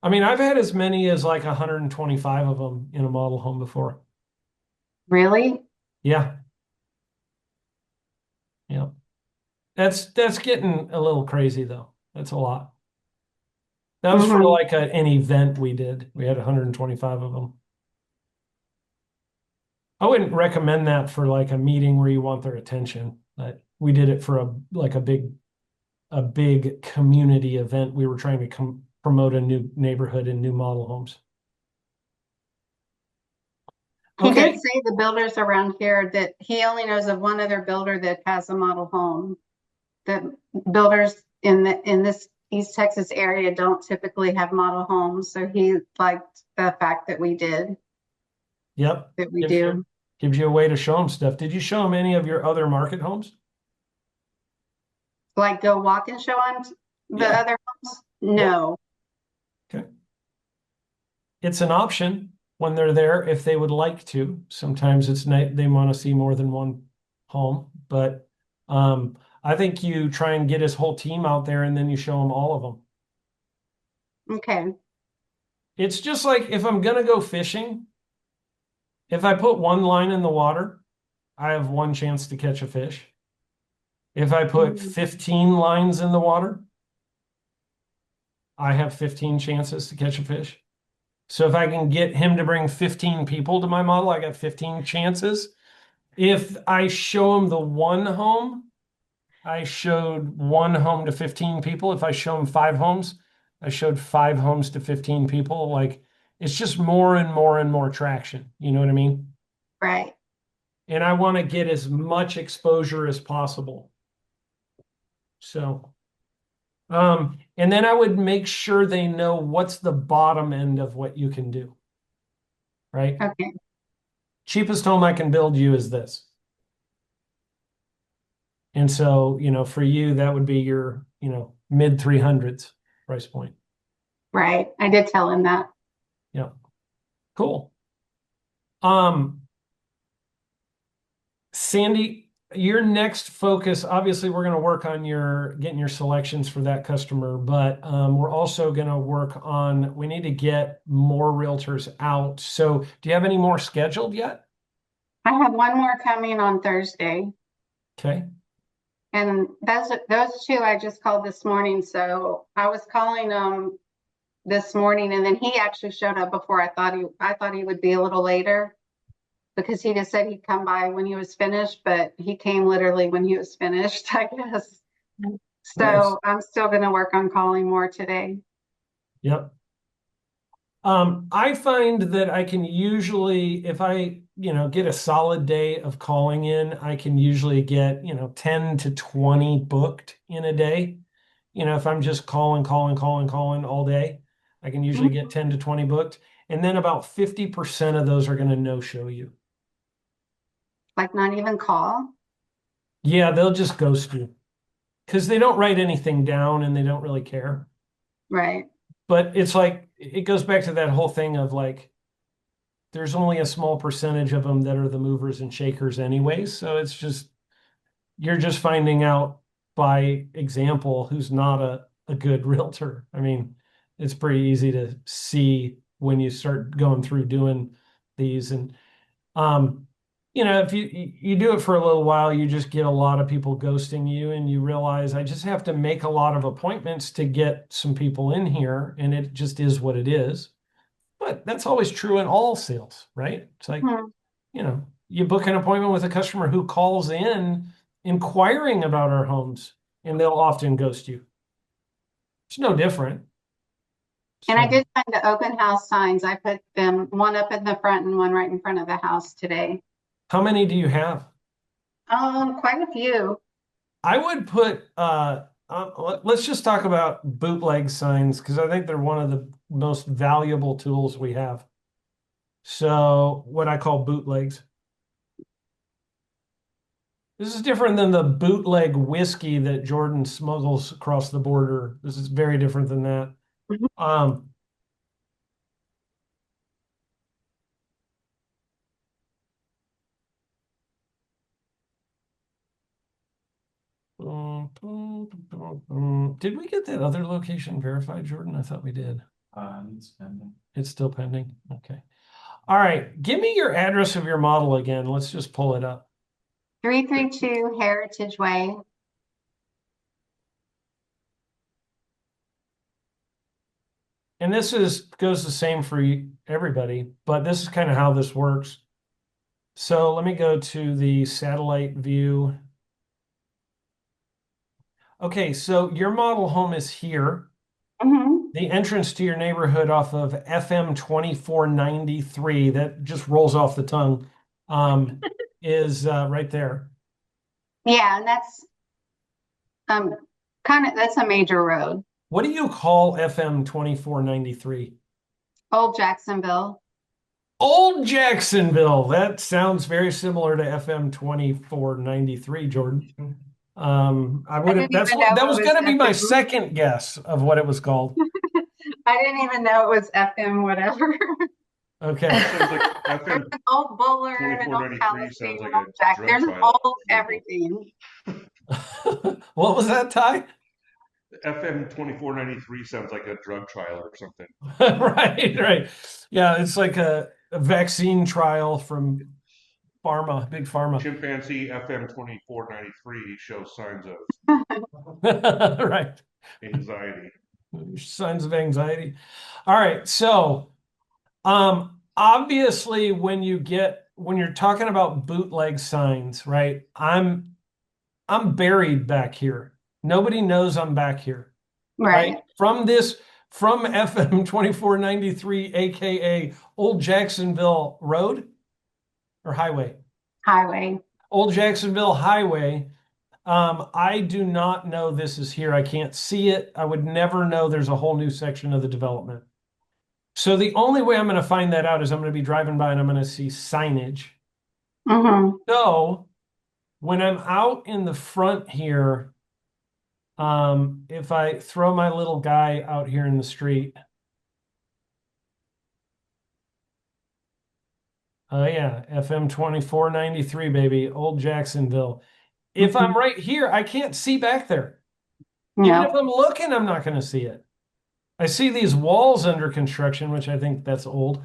I mean, I've had as many as like 125 of them in a model home before. Really? Yeah, yeah. That's getting a little crazy though. That's a lot. That was for Hmm. like an event we did. We had 125 of them. I wouldn't recommend that for like a meeting where you want their attention. But we did it for a big community event. We were trying to promote a new neighborhood and new model homes. He did Okay. say the builders around here that he only knows of one other builder that has a model home. The builders in this East Texas area don't typically have model homes, so he liked the fact that we did, Yep. that we Gives you do. gives you a way to show them stuff. Did you show them any of your other market homes? Like go walk and show on the Yeah. other homes? Yeah. No. Okay. It's an option when they're there if they would like to. Sometimes it's night they want to see more than one home, but I think you try and get his whole team out there and then you show them all of them. Okay. It's just like if I'm gonna go fishing, if I put one line in the water, I have one chance to catch a fish. If I put Mhm. 15 lines in the water, I have 15 chances to catch a fish. So if I can get him to bring 15 people to my model, I got 15 chances. If I show him the one home, I showed one home to 15 people. If I show him five homes, I showed five homes to 15 people. Like it's just more and more and more traction. You know what I mean? Right. And I want to get as much exposure as possible. So, and then I would make sure they know what's the bottom end of what you can do, right? Okay. Cheapest home I can build you is this. And so, for you, that would be your, mid 300s price point. Right. I did tell him that. Yeah. Cool. Um, Sandy, your next focus, obviously, we're going to work on your getting your selections for that customer, but we're also going to work on, we need to get more realtors out. So, do you have any more scheduled yet? I have one more coming on Thursday. Okay. And those two I just called this morning. So I was calling this morning, and then he actually showed up before I thought he would be a little later because he just said he'd come by when he was finished, but he came literally when he was finished, I guess. Nice. So I'm still going to work on calling more today. Yep. I find that I can usually, if I, get a solid day of calling in, I can usually get, 10 to 20 booked in a day. If I'm just calling, calling, calling, calling all day, I can usually Mhm. get 10 to 20 booked. And then about 50% of those are going to no-show you. Like not even call. Yeah, they'll just ghost you because they don't write anything down and they don't really care. Right. But it's like, it goes back to that whole thing of like, there's only a small percentage of them that are the movers and shakers anyways. So it's just you're just finding out by example who's not a good realtor. I mean, it's pretty easy to see when you start going through doing these. And um, if you do it for a little while, you just get a lot of people ghosting you and you realize I just have to make a lot of appointments to get some people in here, and it just is what it is. But that's always true in all sales, right? It's like, Hmm. you book an appointment with a customer who calls in inquiring about our homes, and they'll often ghost you. It's no different. And I So, did find the open house signs. I put them one up in the front and one right in front of the house today. how many do you have? Quite a few. I would put, let's just talk about bootleg signs because I think they're one of the most valuable tools we have. So, what I call bootlegs. This is different than the bootleg whiskey that Jordan smuggles across the border. This is very different than that. Mhm. Um, did we get that other location verified, Jordan? I thought we did. It's pending. It's still pending. Okay. All right. Give me your address of your model again. Let's just pull it up. 332 Heritage Way. And this goes the same for everybody, but this is kind of how this works. So let me go to the satellite view. Okay, so your model home is here. Mm-hmm. The entrance to your neighborhood off of FM 2493, that just rolls off the tongue, is right there. Yeah, and that's that's a major road. What do you call FM 2493? Old Jacksonville. Old Jacksonville. That sounds very similar to FM 2493, Jordan. I would have, didn't even know that it was was going to be my FM. second guess of what it was called. I didn't even know it was FM whatever. Okay. Sounds like FM There's an old Bullard, an old 2493 Palestine, sounds like an old a Jack. drug There's an trial old vehicle. everything. What was that, Ty? FM 2493 sounds like a drug trial or something. Right. Yeah, it's like a vaccine trial from pharma, big pharma. Chimpanzee FM 2493 shows signs of Right. anxiety. Signs of anxiety. All right. So, obviously when you're talking about bootleg signs, right? I'm buried back here. Nobody knows I'm back here. Right. From FM 2493, aka Old Jacksonville Road or Highway. Highway. Old Jacksonville Highway. I do not know this is here. I can't see it. I would never know there's a whole new section of the development. So the only way I'm going to find that out is I'm going to be driving by and I'm going to see signage. Mm-hmm. So when I'm out in the front here, if I throw my little guy out here in the street, oh yeah, FM 2493, baby, Old Jacksonville. If I'm right here, I can't see back there. Even if I'm looking, I'm not going to see it. I see these walls under construction, which I think that's old.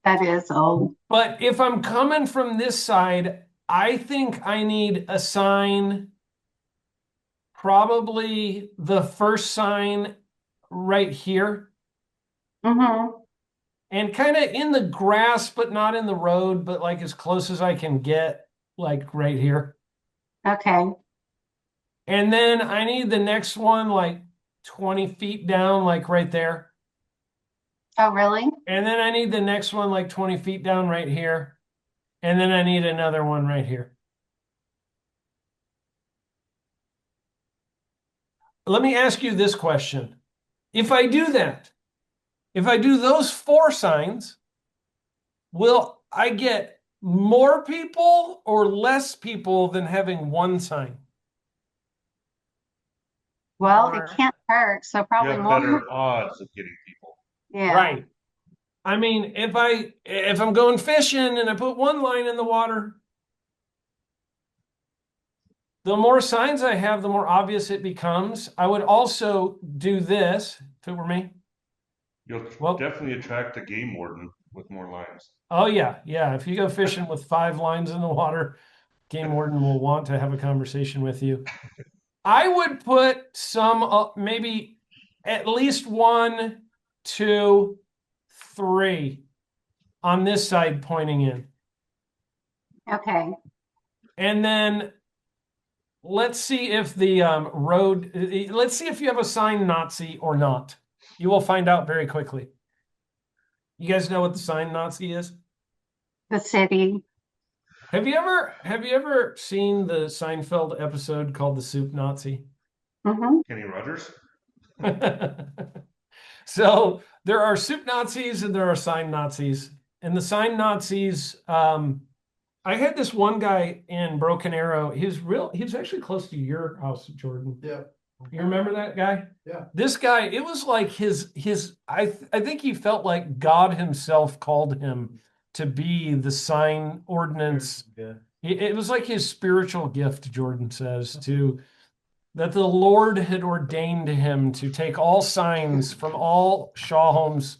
That is old. But if I'm coming from this side, I think I need a sign, probably the first sign right here. Mm-hmm. And kind of in the grass, but not in the road, but like as close as I can get, like right here. Okay. And then I need the next one like 20 feet down, like right there. Oh, really? And then I need the next one like 20 feet down right here. And then I need another one right here. Let me ask you this question. If I do that, if I do those 4 signs, will I get more people or less people than having 1 sign? Well, it can't hurt, so You probably have more. better odds of getting people. Yeah. Right. I mean, if I'm going fishing and I put 1 line in the water, the more signs I have, the more obvious it becomes. I would also do this if it were me. You'll definitely attract a game warden with more lines. Oh yeah. If you go fishing with 5 lines in the water, game warden will want to have a conversation with you. I would put some, maybe at least 1, 2, 3 on this side pointing in. Okay. And then let's see if the road, let's see if you have a sign Nazi or not. You will find out very quickly. You guys know what the sign Nazi is? The city. Have you ever seen the Seinfeld episode called The Soup Nazi? Mm-hmm. Kenny Rogers? So there are soup Nazis and there are sign Nazis. And the sign Nazis, I had this one guy in Broken Arrow. He was actually close to your house, Jordan. Yeah. You remember that guy? Yeah. This guy, it was like I think he felt like God himself called him to be the sign ordinance. Yeah. It was like his spiritual gift, Jordan says, to that the Lord had ordained him to take all signs from all Shaw Homes